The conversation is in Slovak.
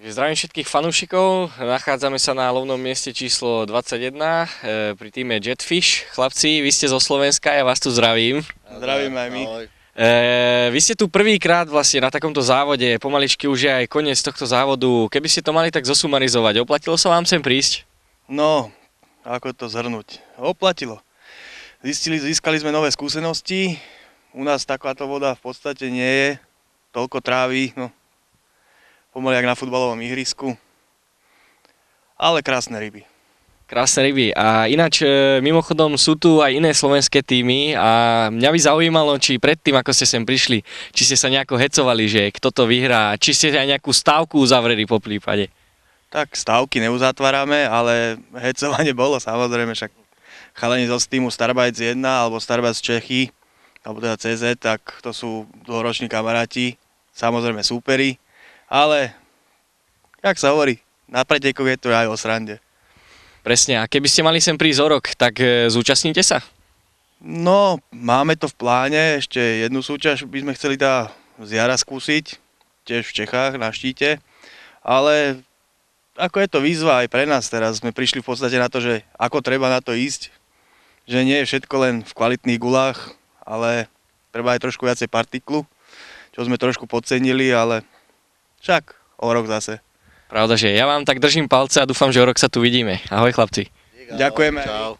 Zdravím všetkých fanúšikov, nachádzame sa na lovnom mieste číslo 21 pri týme Jetfish. Chlapci, vy ste zo Slovenska, ja vás tu zdravím. Zdravím aj my. Vy ste tu prvýkrát vlastne na takomto závode, pomaličky už je aj koniec tohto závodu. Keby ste to mali tak zosumarizovať, oplatilo sa vám sem prísť? No, ako to zhrnúť? Oplatilo. Získali sme nové skúsenosti, u nás takáto voda v podstate nie je, toľko trávy, no pomaly jak na futbalovom ihrisku, ale krásne ryby. Krásne ryby. A ináč, mimochodom sú tu aj iné slovenské týmy a mňa by zaujímalo, či predtým, ako ste sem prišli, či ste sa nejako hecovali, že kto to vyhrá, či ste aj nejakú stávku uzavreli po prípade. Tak stávky neuzatvárame, ale hecovanie bolo samozrejme, však chalani zo týmu Starbites 1 alebo Starbites Čechy, alebo teda CZ, tak to sú dlhoroční kamaráti, samozrejme súperi. Ale, jak sa hovorí, na pretekoch je to aj o srande. Presne, a keby ste mali sem prísť o rok, tak zúčastníte sa? No, máme to v pláne, ešte jednu súťaž by sme chceli z jara skúsiť, tiež v Čechách na štíte, ale ako je to výzva aj pre nás teraz, sme prišli v podstate na to, že ako treba na to ísť, že nie je všetko len v kvalitných gulách, ale treba aj trošku viacej partiklu, čo sme trošku podcenili, ale však o rok zase. Pravda, že ja vám tak držím palce a dúfam, že o rok sa tu vidíme. Ahoj chlapci. Ďakujeme. Čau.